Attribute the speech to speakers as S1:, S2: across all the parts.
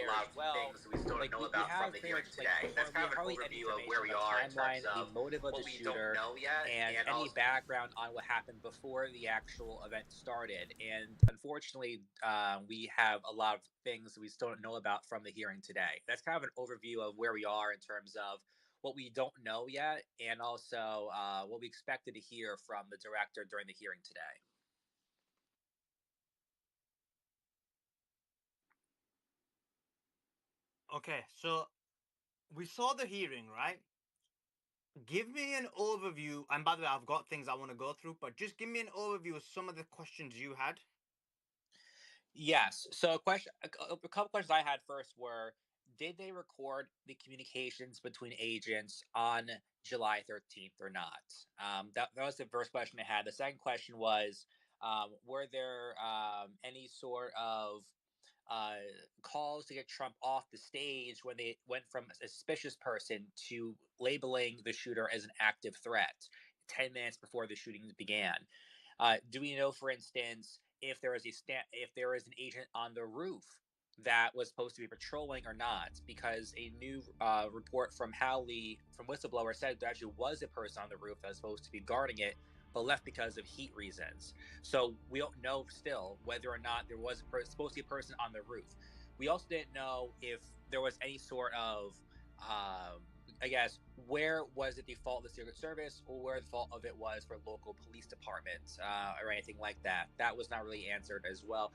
S1: there
S2: lot
S1: as
S2: of
S1: well.
S2: things we still don't
S1: Like
S2: know
S1: we
S2: about from
S1: have
S2: the
S1: pretty
S2: hearing
S1: much
S2: today. That's
S1: we
S2: kind of an
S1: hardly any
S2: overview of
S1: information
S2: where
S1: on
S2: we
S1: the
S2: are in terms
S1: timeline, the
S2: of
S1: motive of the
S2: what we don't
S1: shooter,
S2: know yet,
S1: and
S2: and
S1: any
S2: also
S1: background on what happened before the actual event started. And unfortunately, we have a lot of things we still don't know about from the hearing today. That's kind of an overview of where we are in terms of what we don't know yet, and also what we expected to hear from the director during the hearing today.
S3: Okay, so we saw the hearing, right? Give me an overview. And by the way, I've got things I want to go through, but just give me an overview of some of the questions you had.
S1: Yes. So, a couple questions I had first were: did they record the communications between agents on July 13th or not? That was the first question I had. The second question was: were there any sort of uh, calls to get Trump off the stage when they went from a suspicious person to labeling the shooter as an active threat 10 minutes before the shooting began? Do we know, for instance, if there is if there is an agent on the roof that was supposed to be patrolling or not? Because a new report from Howley, from whistleblower, said there actually was a person on the roof that was supposed to be guarding it, but left because of heat reasons. So we don't know still whether or not there was supposed to be a person on the roof. We also didn't know if there was any sort of I guess, where was it the fault of the Secret Service, or where the fault of it was for local police departments, or anything like that? That was not really answered as well.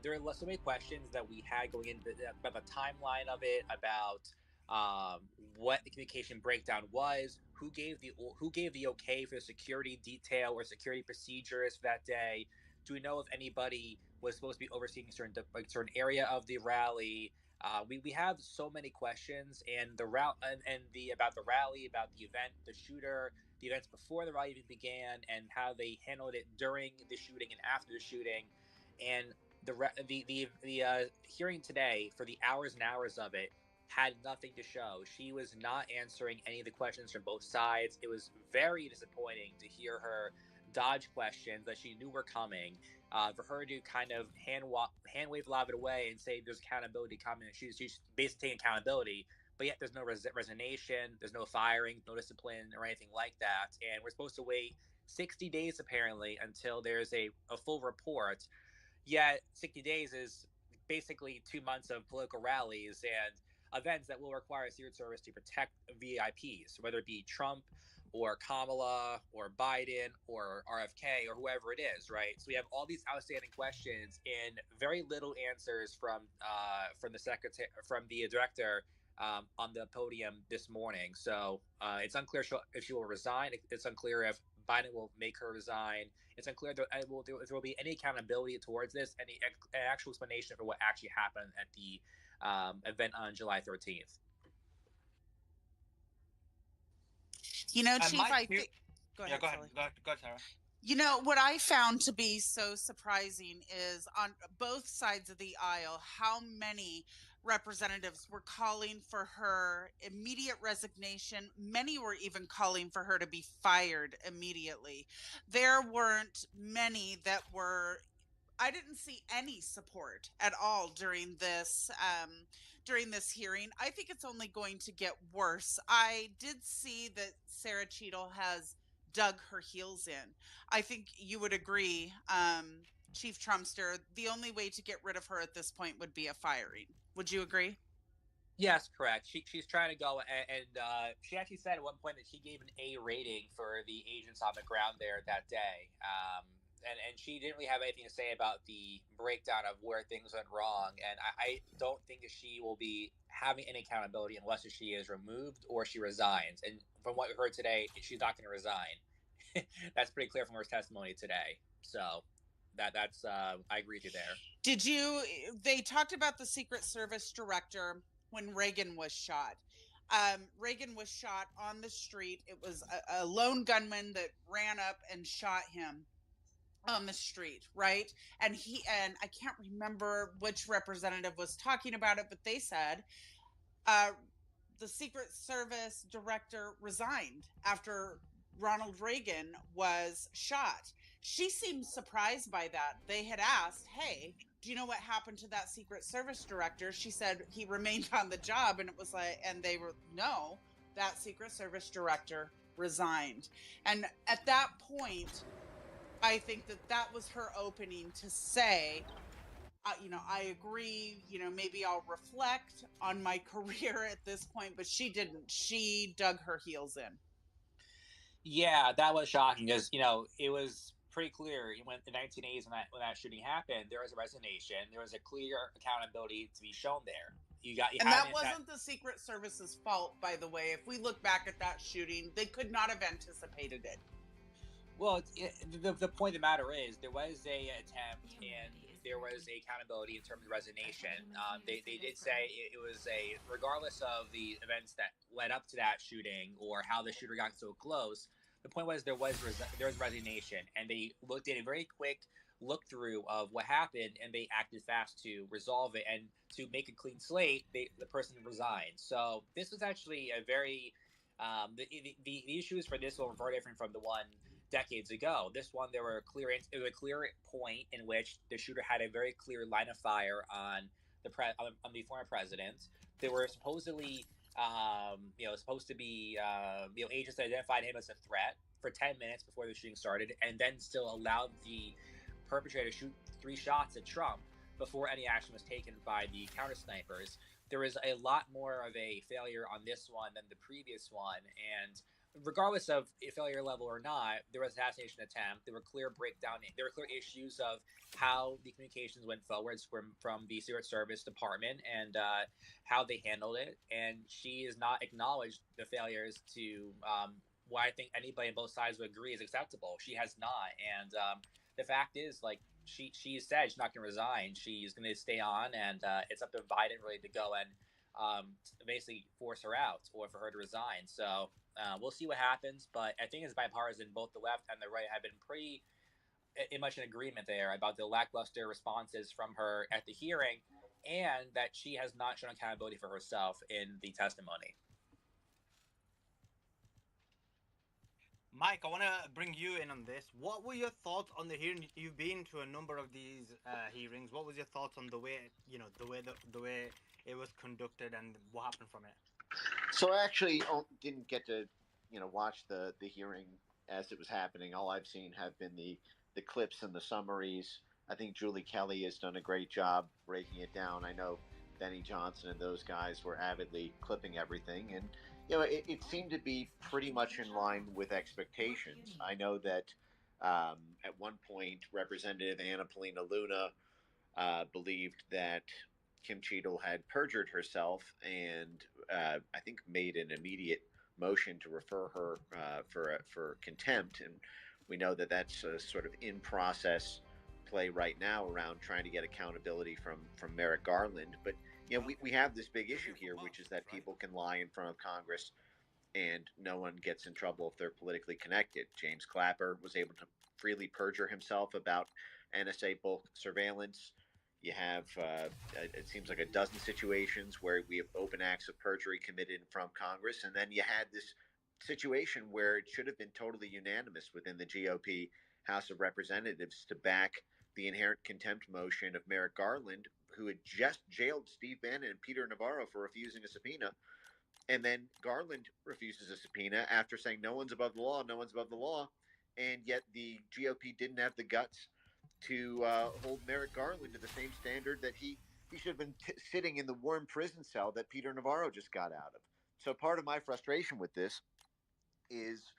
S1: There are so many questions that we had going into about the timeline of it, about what the communication breakdown was, who gave the okay for the security detail or security procedures for that day. Do we know if anybody was supposed to be overseeing a certain area of the rally? We have so many questions, and the route and the about the rally, about the event, the shooter, the events before the rally even began, and how they handled it during the shooting and after the shooting, and the hearing today, for the hours and hours of it, had nothing to show. She was not answering any of the questions from both sides. It was very disappointing to hear her dodge questions that she knew were coming, for her to kind of hand wave a lot of it away and say there's accountability coming. She's basically taking accountability, but yet there's no resignation, there's no firing, no discipline or anything like that. And we're supposed to wait 60 days apparently until there's a full report. Yet 60 days is basically 2 months of political rallies and events that will require Secret Service to protect VIPs, whether it be Trump or Kamala or Biden or RFK or whoever it is, right? So we have all these outstanding questions and very little answers from the secretary, from the director, on the podium this morning. So it's unclear if she will resign. It's unclear if Biden will make her resign. It's unclear if there will be any accountability towards this, any actual explanation for what actually happened at the event on July 13th.
S4: You know, Chief, I think.
S3: Go ahead, Sully. Go ahead, Sarah.
S4: You know, what I found to be so surprising is on both sides of the aisle, how many representatives were calling for her immediate resignation. Many were even calling for her to be fired immediately. There weren't many that were. I didn't see any support at all during this hearing. I think it's only going to get worse. I did see that Sarah Cheadle has dug her heels in. I think you would agree, Chief Trumpster, the only way to get rid of her at this point would be a firing. Would you agree?
S1: Yes, correct. She's trying to go, and she actually said at one point that she gave an A rating for the agents on the ground there that day. And she didn't really have anything to say about the breakdown of where things went wrong. And I don't think that she will be having any accountability unless she is removed or she resigns. And from what we heard today, she's not going to resign. That's pretty clear from her testimony today. So that's I agree with you there.
S4: They talked about the Secret Service director when Reagan was shot. Reagan was shot on the street. It was a lone gunman that ran up and shot him on the street, right? And I can't remember which representative was talking about it, but they said the Secret Service director resigned after Ronald Reagan was shot. She seemed surprised by that. They had asked, hey, do you know what happened to that Secret Service director? She said he remained on the job, and it was like, and they were, no, that Secret Service director resigned. And at that point, I think that was her opening to say, I agree, maybe I'll reflect on my career at this point, but she didn't. She dug her heels in.
S1: Yeah, that was shocking because it was pretty clear when the 1980s when that shooting happened, there was a resignation, there was a clear accountability to be shown there. You
S4: and
S1: had
S4: that wasn't the Secret Service's fault, by the way. If we look back at that shooting, they could not have anticipated it.
S1: Well, the point of the matter is there was a attempt and there was a accountability in terms of resignation. They did say it was regardless of the events that led up to that shooting or how the shooter got so close. The point was there was resignation, and they looked at a very quick look through of what happened, and they acted fast to resolve it and to make a clean slate. The person resigned. So this was actually a very the issues for this were very different from the one decades ago. This one, there were it was a clear point in which the shooter had a very clear line of fire on on the former president. There were supposedly, supposed to be, agents that identified him as a threat for 10 minutes before the shooting started, and then still allowed the perpetrator to shoot 3 shots at Trump before any action was taken by the counter snipers. There was a lot more of a failure on this one than the previous one, and regardless of a failure level or not, there was an assassination attempt. There were clear issues of how the communications went forwards from the Secret Service department and how they handled it. And she has not acknowledged the failures to what I think anybody on both sides would agree is acceptable. She has not, and the fact is, like she said, she's not going to resign. She's going to stay on, and it's up to Biden really to go and basically force her out or for her to resign. So we'll see what happens, but I think it's bipartisan. Both the left and the right have been pretty much in agreement there about the lackluster responses from her at the hearing, and that she has not shown accountability for herself in the testimony.
S3: Mike, I want to bring you in on this. What were your thoughts on the hearing? You've been to a number of these hearings. What was your thoughts on the way it was conducted and what happened from it?
S2: So I actually didn't get to, watch the hearing as it was happening. All I've seen have been the clips and the summaries. I think Julie Kelly has done a great job breaking it down. I know Benny Johnson and those guys were avidly clipping everything, and it seemed to be pretty much in line with expectations. I know that at one point, Representative Anna Paulina Luna believed that Kim Cheadle had perjured herself, and I think made an immediate motion to refer her for contempt. And we know that that's a sort of in process play right now around trying to get accountability from Merrick Garland. But we have this big issue here, which is that people can lie in front of Congress and no one gets in trouble if they're politically connected. James Clapper was able to freely perjure himself about NSA bulk surveillance. You have, it seems like a dozen situations where we have open acts of perjury committed from Congress. And then you had this situation where it should have been totally unanimous within the GOP House of Representatives to back the inherent contempt motion of Merrick Garland, who had just jailed Steve Bannon and Peter Navarro for refusing a subpoena. And then Garland refuses a subpoena after saying no one's above the law, no one's above the law. And yet the GOP didn't have the guts to hold Merrick Garland to the same standard that he should have been sitting in the warm prison cell that Peter Navarro just got out of. So part of my frustration with this is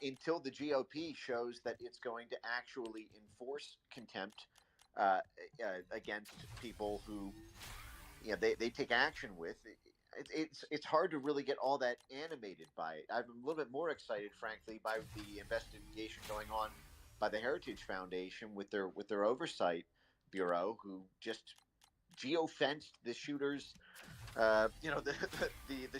S2: until the GOP shows that it's going to actually enforce contempt against people who they take action with, it's hard to really get all that animated by it. I'm a little bit more excited, frankly, by the investigation going on by the Heritage Foundation with their oversight bureau, who just geofenced the shooter's, the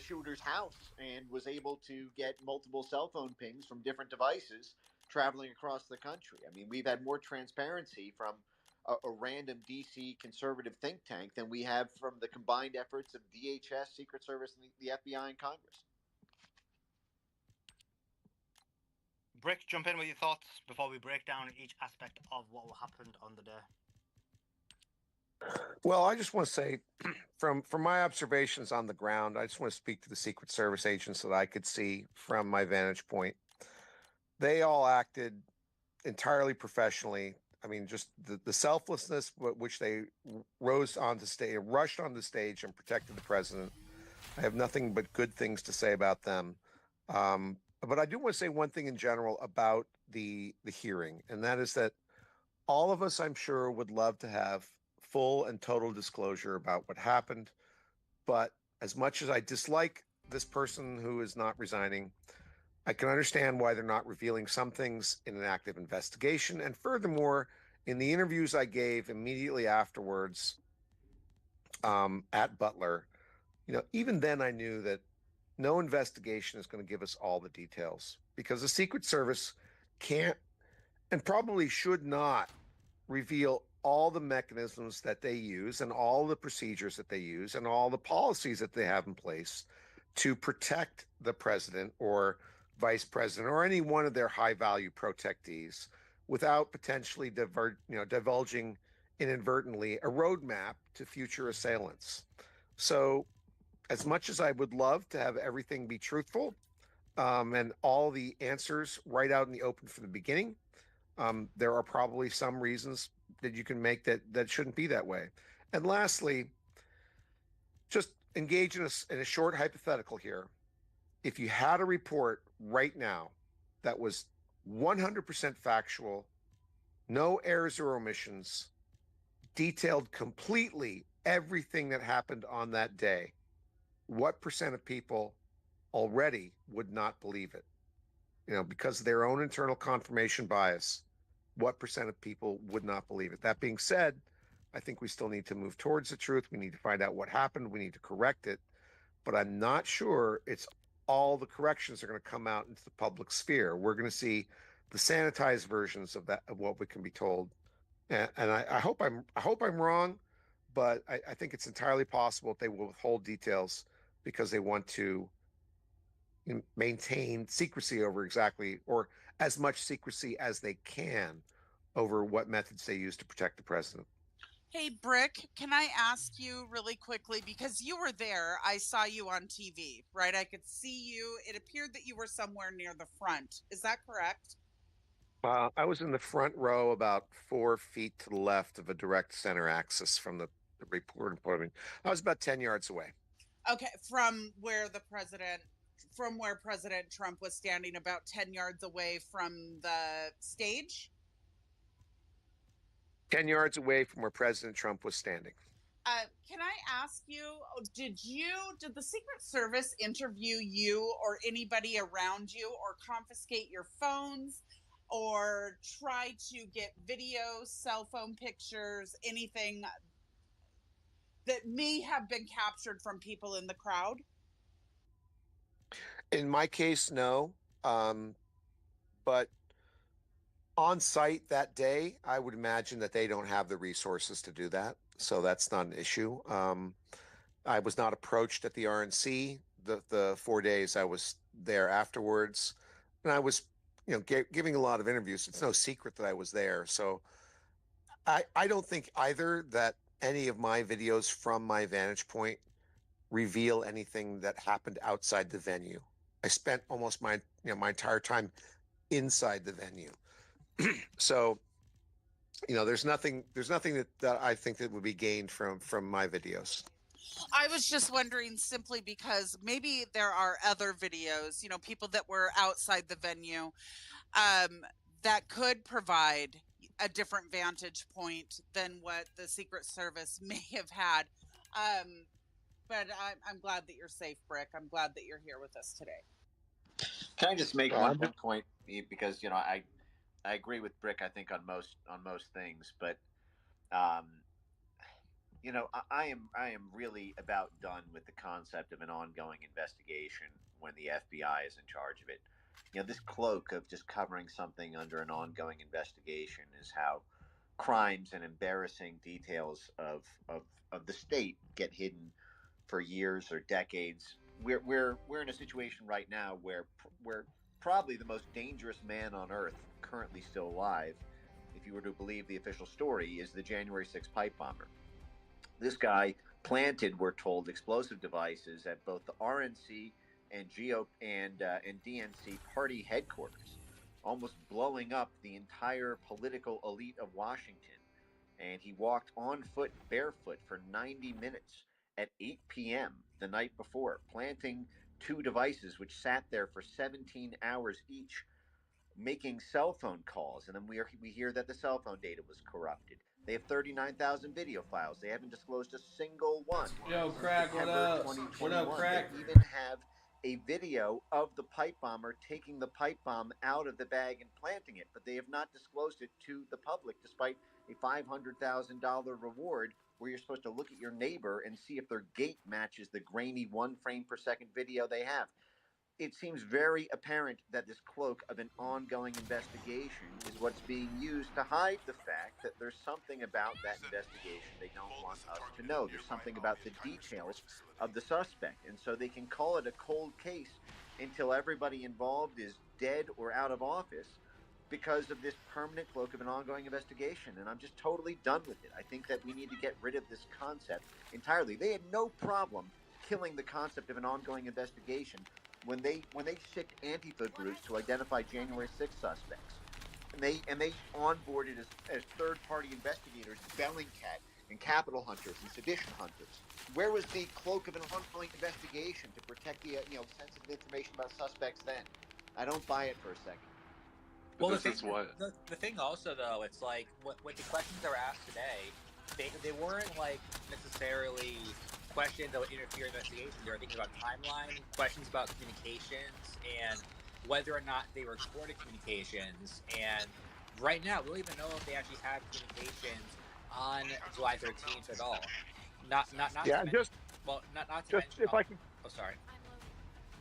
S2: shooter's house and was able to get multiple cell phone pings from different devices traveling across the country. I mean, we've had more transparency from a random DC conservative think tank than we have from the combined efforts of DHS, Secret Service, and the FBI and Congress.
S3: Brick, jump in with your thoughts before we break down each aspect of what happened on the day.
S5: Well, I just want to say, from my observations on the ground, I just want to speak to the Secret Service agents that I could see from my vantage point. They all acted entirely professionally. I mean, just the selflessness which they rose onto stage, rushed onto stage, and protected the president. I have nothing but good things to say about them. But I do want to say one thing in general about the hearing, and that is that all of us, I'm sure, would love to have full and total disclosure about what happened. But as much as I dislike this person who is not resigning, I can understand why they're not revealing some things in an active investigation. And furthermore, in the interviews I gave immediately afterwards at Butler, even then I knew that no investigation is going to give us all the details because the Secret Service can't and probably should not reveal all the mechanisms that they use and all the procedures that they use and all the policies that they have in place to protect the president or vice president or any one of their high value protectees without potentially divulging inadvertently a roadmap to future assailants. So as much as I would love to have everything be truthful and all the answers right out in the open from the beginning, there are probably some reasons that you can make that shouldn't be that way. And lastly, just engage in a short hypothetical here. If you had a report right now that was 100% factual, no errors or omissions, detailed completely everything that happened on that day, what percent of people already would not believe it? Because of their own internal confirmation bias, what percent of people would not believe it? That being said, I think we still need to move towards the truth. We need to find out what happened. We need to correct it. But I'm not sure it's all the corrections are going to come out into the public sphere. We're going to see the sanitized versions of what we can be told. And I hope I'm wrong, but I think it's entirely possible that they will withhold details because they want to maintain secrecy over exactly or as much secrecy as they can over what methods they use to protect the president.
S4: Hey, Brick, can I ask you really quickly, because you were there, I saw you on TV, right? I could see you. It appeared that you were somewhere near the front. Is that correct?
S5: I was in the front row about 4 feet to the left of a direct center axis from the reporting point. I was about 10 yards away.
S4: Okay, from where President Trump was standing, about 10 yards away from the stage?
S5: 10 yards away from where President Trump was standing.
S4: Can I ask you, did the Secret Service interview you or anybody around you, or confiscate your phones, or try to get video, cell phone pictures, anything that may have been captured from people in the crowd?
S5: In my case, no. But on site that day, I would imagine that they don't have the resources to do that. So that's not an issue. I was not approached at the RNC the 4 days I was there afterwards. And I was, giving a lot of interviews. It's no secret that I was there. So I don't think either that any of my videos from my vantage point reveal anything that happened outside the venue. I spent almost my entire time inside the venue. So, there's nothing that I think that would be gained from my videos.
S4: I was just wondering, simply because maybe there are other videos, people that were outside the venue, that could provide a different vantage point than what the Secret Service may have had. But I'm glad that you're safe, Brick. I'm glad that you're here with us today.
S2: Can I just make one point? Because I agree with Brick, I think, on most things, but I am really about done with the concept of an ongoing investigation when the FBI is in charge of it. This cloak of just covering something under an ongoing investigation is how crimes and embarrassing details of the state get hidden for years or decades. We're in a situation right now where probably the most dangerous man on earth currently still alive, if you were to believe the official story, is the January 6th pipe bomber. This guy planted, we're told, explosive devices at both the RNC and and DNC party headquarters, almost blowing up the entire political elite of Washington. And he walked on foot, barefoot, for 90 minutes at 8 p.m. the night before, planting two devices which sat there for 17 hours each, making cell phone calls, and then we hear that the cell phone data was corrupted. They have 39,000 video files. They haven't disclosed a single one
S6: Yo,
S2: since
S6: Crack, what
S2: September
S6: up? What up,
S2: 2021.
S6: Crack?
S2: They even have a video of the pipe bomber taking the pipe bomb out of the bag and planting it, but they have not disclosed it to the public, despite a $500,000 reward where you're supposed to look at your neighbor and see if their gait matches the grainy 1 frame per second video they have. It seems very apparent that this cloak of an ongoing investigation is what's being used to hide the fact that there's something about that investigation they don't want us to know. There's something about the details of the suspect. And so they can call it a cold case until everybody involved is dead or out of office because of this permanent cloak of an ongoing investigation. And I'm just totally done with it. I think that we need to get rid of this concept entirely. They had no problem killing the concept of an ongoing investigation when they sicked Antifa groups to identify January 6th suspects, and they onboarded as third party investigators Bellingcat and Capitol hunters and sedition hunters. Where was the cloak of an ongoing investigation to protect the sensitive information about suspects then? I don't buy it for a second.
S1: Well,
S7: This is what
S1: the thing also though, it's like what the questions that were asked today, they weren't like necessarily questions that would interfere in investigation. They were thinking about timeline, questions about communications, and whether or not they recorded communications. And right now, we don't even know if they actually have communications on July 13th at all. Not
S5: Yeah,
S1: to
S5: just
S1: not to
S5: just
S1: mention.
S5: if I can.
S1: Oh, sorry.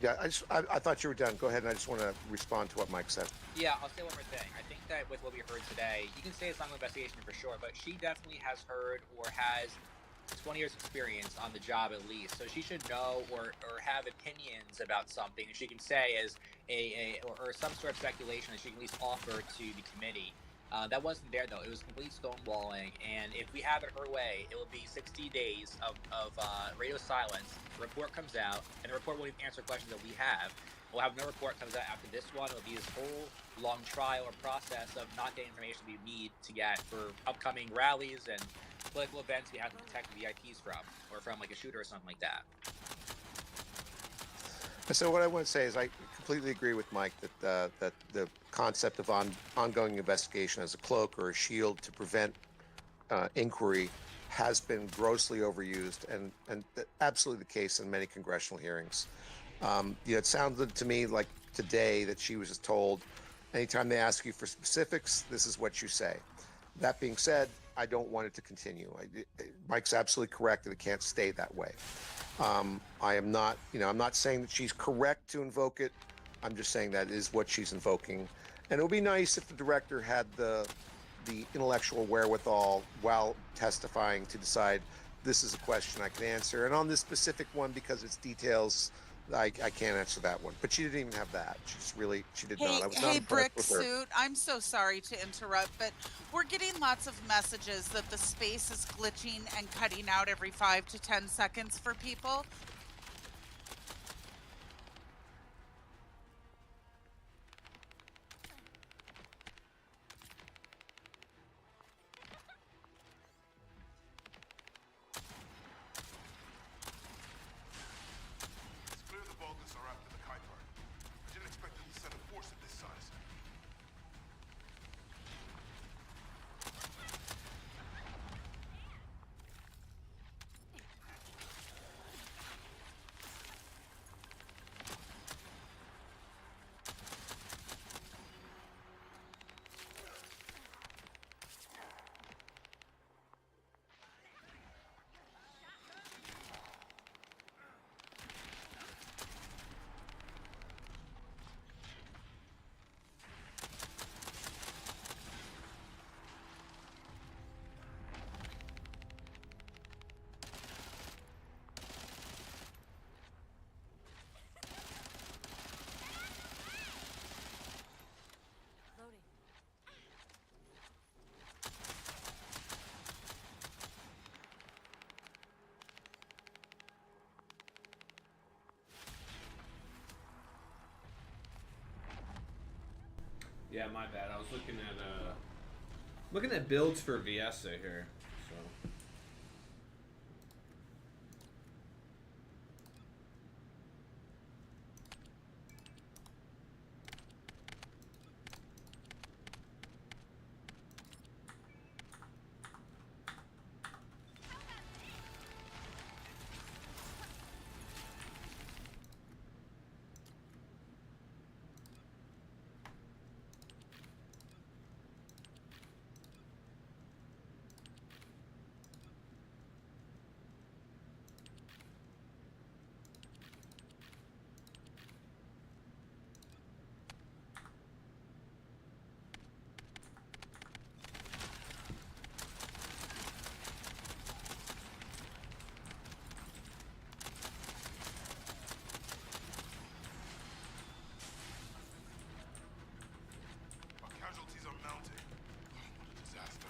S5: Yeah, I thought you were done. Go ahead, and I just want to respond to what Mike said.
S1: Yeah, I'll say one more thing. I think that with what we heard today, you can say it's not an investigation for sure, but she definitely has heard or has 20 years experience on the job at least. So she should know or have opinions about something she can say as or some sort of speculation that she can at least offer to the committee. That wasn't there though. It was complete stonewalling, and if we have it her way, it will be 60 days of radio silence. The report comes out, and the report won't even answer questions that we have. We'll have no report comes out after this one. It'll be this whole long trial or process of not getting information we need to get for upcoming rallies and political events we have to protect the VIPs from, or from like a shooter or something like that.
S5: So what I want to say is I completely agree with Mike that that the concept of ongoing investigation as a cloak or a shield to prevent inquiry has been grossly overused, and absolutely the case in many congressional hearings. It sounded to me like today that she was told, anytime they ask you for specifics, this is what you say. That being said, I don't want it to continue. Mike's absolutely correct that it can't stay that way. I am not, I'm not saying that she's correct to invoke it. I'm just saying that is what she's invoking. And it would be nice if the director had the intellectual wherewithal while testifying to decide this is a question I can answer. And on this specific one, because it's details, I can't answer that one. But she didn't even have that. She did not. I was not
S4: Hey,
S5: impressed
S4: Brick
S5: with her.
S4: Suit, I'm so sorry to interrupt, but we're getting lots of messages that the space is glitching and cutting out every 5 to 10 seconds for people.
S8: It's clear the Vulgus are after the Kuiper. I didn't expect them to send a force of this size.
S6: Yeah, my bad. I was looking at builds for Viesa here. So.
S8: Our casualties are mounting. What a disaster.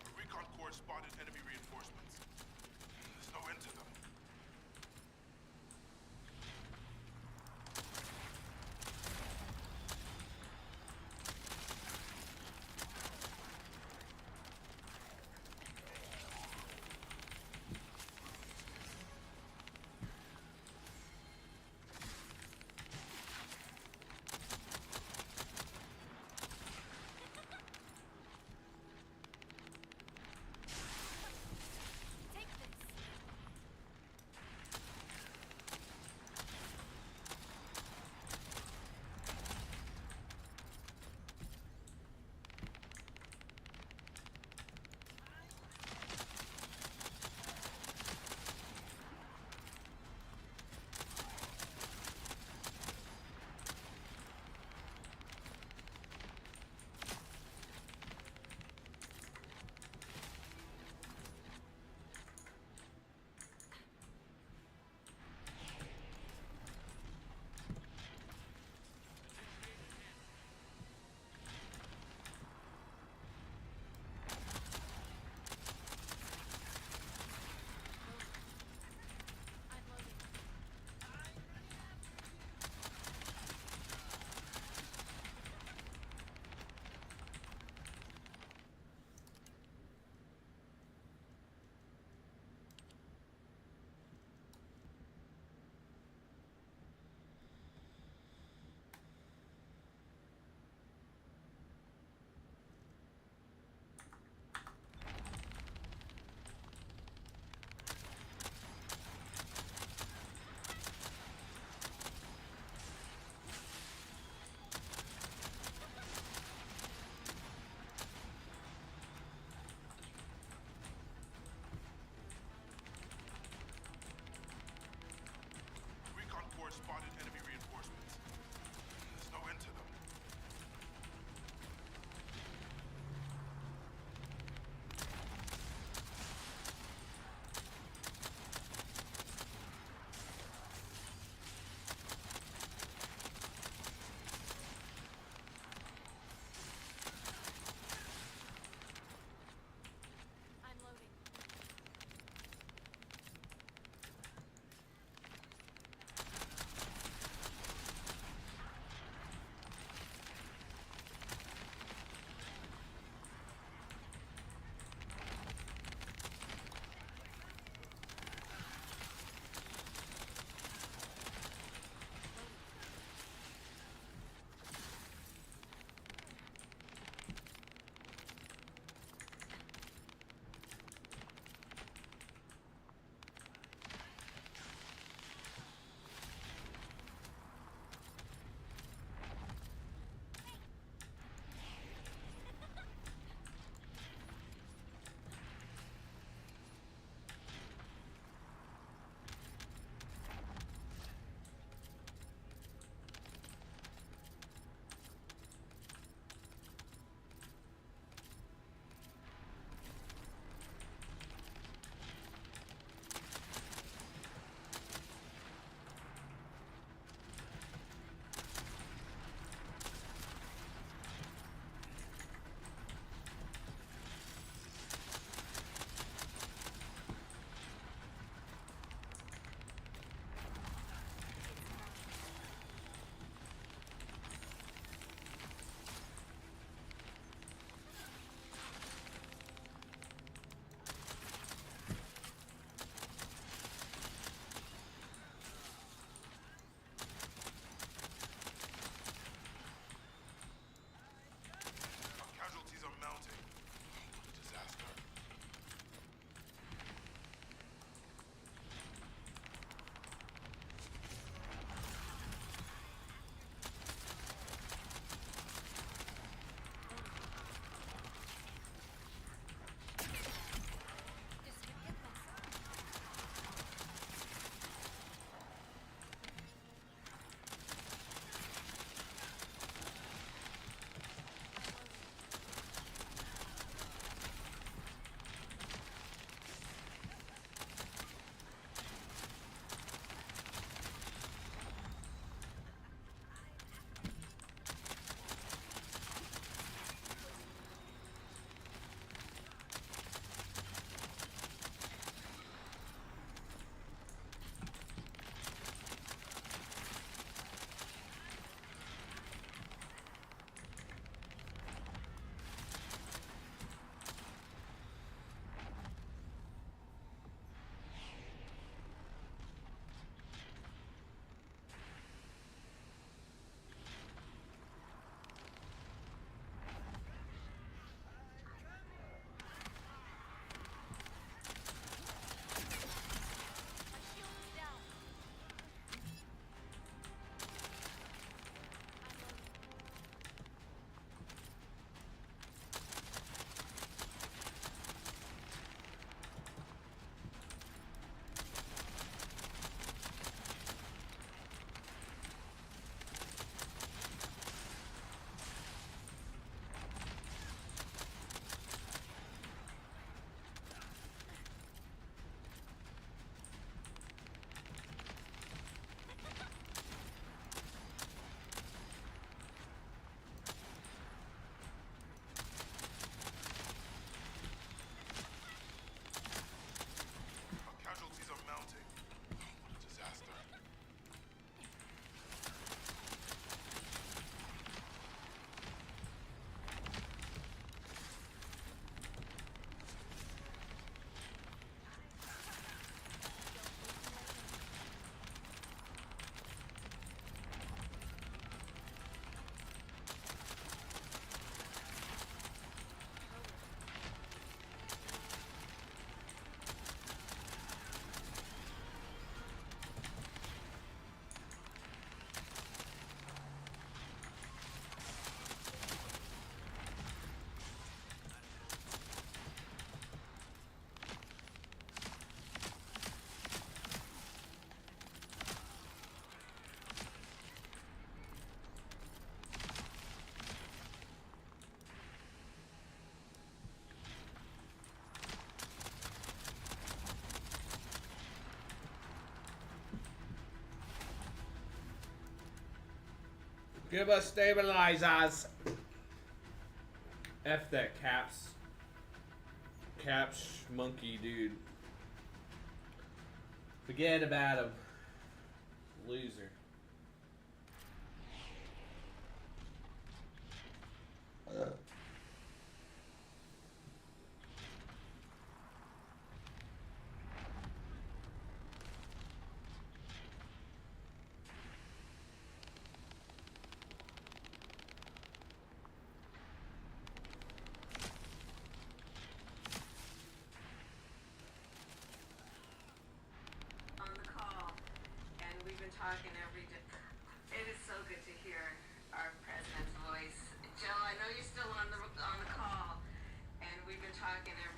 S8: The recon corps spotted enemy reinforcements. There's no end to them.
S6: Scuba stabilizers. F that caps. Caps monkey dude. Forget about him. Loser.
S7: On the call, and we've been talking every day. It is so good to hear our president's voice. Joe, I know you're still on the call, and we've been talking every